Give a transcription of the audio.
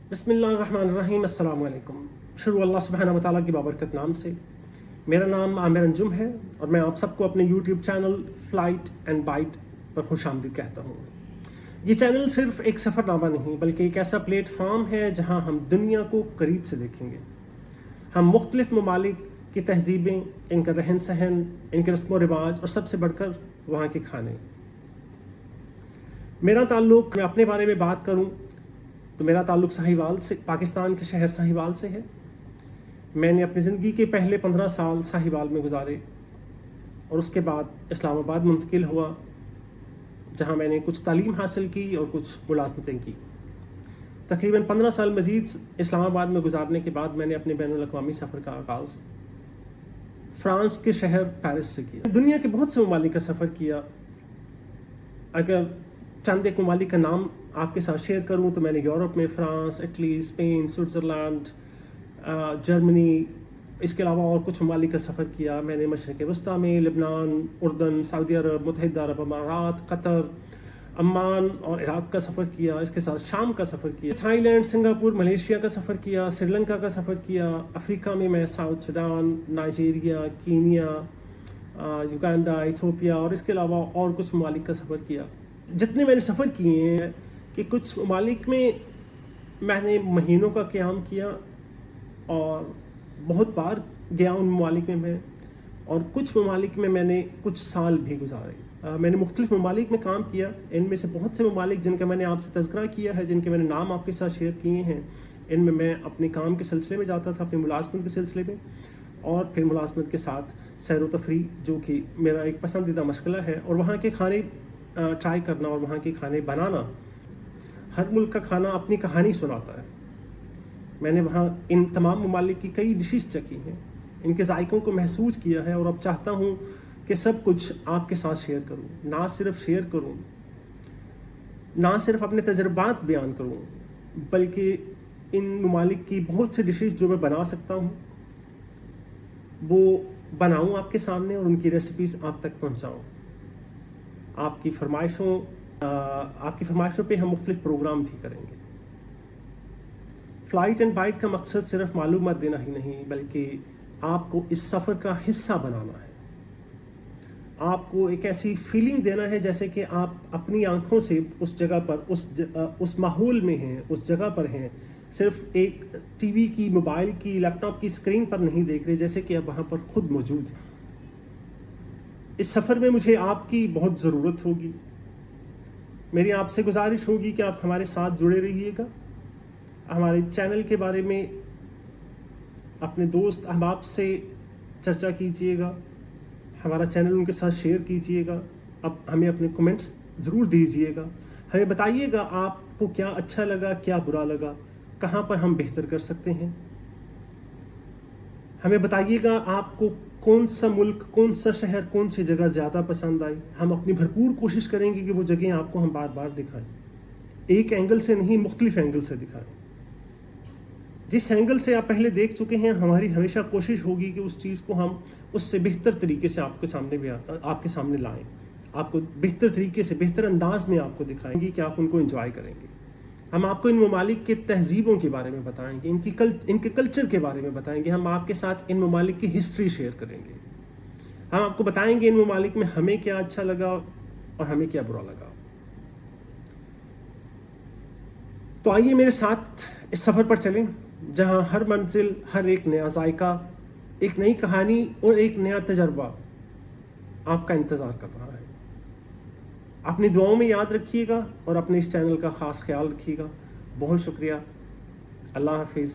बिस्मिल्लाहिर्रहमानिर्रहीम, अस्सलाम वालेकुम। शुरू अल्लाह सुब्हानहू व तआला की बाबरकत नाम से। मेरा नाम आमिर अंजुम है और मैं आप सबको अपने YouTube channel flight and bite पर खुशामदीद कहता हूँ। ये चैनल सिर्फ एक सफ़रनामा नहीं बल्कि एक ऐसा प्लेटफॉर्म है जहाँ हम दुनिया को करीब से देखेंगे। हम मुख्तलिफ ममालिक की तहजीबें, इनका रहन सहन, इनके रस्म व रिवाज और सबसे बढ़कर वहाँ के खाने। मेरा ताल्लुक़, मैं अपने बारे में बात करूँ तो मेरा ताल्लुक़ साहिवाल से, पाकिस्तान के शहर साहिवाल से है। मैंने अपनी ज़िंदगी के पहले 15 साल साहिवाल में गुजारे और उसके बाद इस्लामाबाद मुंतकिल हुआ, जहाँ मैंने कुछ तालीम हासिल की और कुछ मुलाज़मतें की। तकरीबन 15 साल मज़ीद इस्लामाबाद में गुजारने के बाद मैंने अपने बैनुल-अक़वामी सफ़र का आगाज़ फ़्रांस के शहर पेरिस से किया। दुनिया के बहुत से ममालिक का सफ़र किया। अगर चंद एक ममालिक का नाम आपके साथ शेयर करूं तो मैंने यूरोप में France, Italy, Spain, Switzerland, Germany, इसके अलावा और कुछ ममालिक का सफ़र किया। मैंने मशरिक़ वस्ता में लबनान, उर्दन, सऊदी अरब, मुत्तहिदा अरब अमारात, कतर, अम्मान और इराक़ का सफ़र किया। इसके साथ शाम का सफ़र किया, थाईलैंड, सिंगापुर, मलेशिया का सफ़र किया, श्रीलंका का सफ़र किया। अफ्रीका में मैं south Sudan, Nigeria, Kenya, Uganda, Ethiopia और इसके अलावा और कुछ ममालिक का सफ़र किया। जितने मैंने सफ़र किए हैं कि कुछ ममालिक में मैंने महीनों का क़याम किया और बहुत बार गया उन ममालिक में मैं, और कुछ ममालिक में मैंने कुछ साल भी गुजारे। मैंने मुख्तलिफ ममालिक में काम किया। इनमें से बहुत से ममालिक जिनका मैंने आपसे तज़किरा किया है, जिनके मैंने नाम आपके साथ शेयर किए हैं, इनमें मैं अपने काम के सिलसिले में जाता था, अपनी मुलाज़मत के सिलसिले में, और फिर मुलाज़मत के साथ सैर व तफरीह, जो कि मेरा एक पसंदीदा मशग़ला है। और वहाँ के खाने ट्राई करना और वहाँ के खाने बनाना। हर मुल्क का खाना अपनी कहानी सुनाता है। मैंने वहाँ इन तमाम ममालिक की कई डिशेस चखी हैं, इनके जायकों को महसूस किया है और अब चाहता हूँ कि सब कुछ आपके साथ शेयर करूँ। ना सिर्फ शेयर करूँ, ना सिर्फ अपने तजर्बात बयान करूँ, बल्कि इन ममालिक की बहुत सी डिशेस जो मैं बना सकता हूँ वो बनाऊँ आपके सामने और उनकी रेसिपीज़ आप तक पहुँचाऊँ। आपकी फरमाइशों पे हम मुख्तलिफ प्रोग्राम भी करेंगे। फ़्लाइट एंड बाइट का मकसद सिर्फ मालूमात देना ही नहीं बल्कि आपको इस सफ़र का हिस्सा बनाना है। आपको एक ऐसी फीलिंग देना है जैसे कि आप अपनी आंखों से उस जगह पर, उस माहौल में हैं, उस जगह पर हैं। सिर्फ एक टीवी की, मोबाइल की, लैपटॉप की स्क्रीन पर नहीं देख रहे, जैसे कि आप वहाँ पर ख़ुद मौजूद हैं। इस सफ़र में मुझे आपकी बहुत ज़रूरत होगी। मेरी आपसे गुजारिश होगी कि आप हमारे साथ जुड़े रहिएगा। हमारे चैनल के बारे में अपने दोस्त अहबाब से चर्चा कीजिएगा, हमारा चैनल उनके साथ शेयर कीजिएगा। अब हमें अपने कमेंट्स ज़रूर दीजिएगा। हमें बताइएगा आपको क्या अच्छा लगा, क्या बुरा लगा, कहाँ पर हम बेहतर कर सकते हैं। हमें बताइएगा आपको कौन सा मुल्क, कौन सा शहर, कौन सी जगह ज़्यादा पसंद आई। हम अपनी भरपूर कोशिश करेंगे कि वो जगह आपको हम बार बार दिखाएं, एक एंगल से नहीं, मुख्तलिफ एंगल से दिखाएं। जिस एंगल से आप पहले देख चुके हैं, हमारी हमेशा कोशिश होगी कि उस चीज़ को हम उससे बेहतर तरीके से आपके सामने लाएं, आपको बेहतर तरीके से, बेहतर अंदाज में आपको दिखाएंगे कि आप उनको एंजॉय करेंगे। हम आपको इन ममालिक के तहजीबों के बारे में बताएंगे, इनके कल्चर के बारे में बताएंगे। हम आपके साथ इन ममालिक की हिस्ट्री शेयर करेंगे। हम आपको बताएंगे इन ममालिक में हमें क्या अच्छा लगा और हमें क्या बुरा लगा। तो आइए मेरे साथ इस सफ़र पर चलें, जहां हर मंजिल, हर एक नया जायका, एक नई कहानी और एक नया तजर्बा आपका इंतज़ार कर रहा है। अपनी दुआओं में याद रखिएगा और अपने इस चैनल का ख़ास ख्याल रखिएगा। बहुत शुक्रिया। अल्लाह हाफिज़।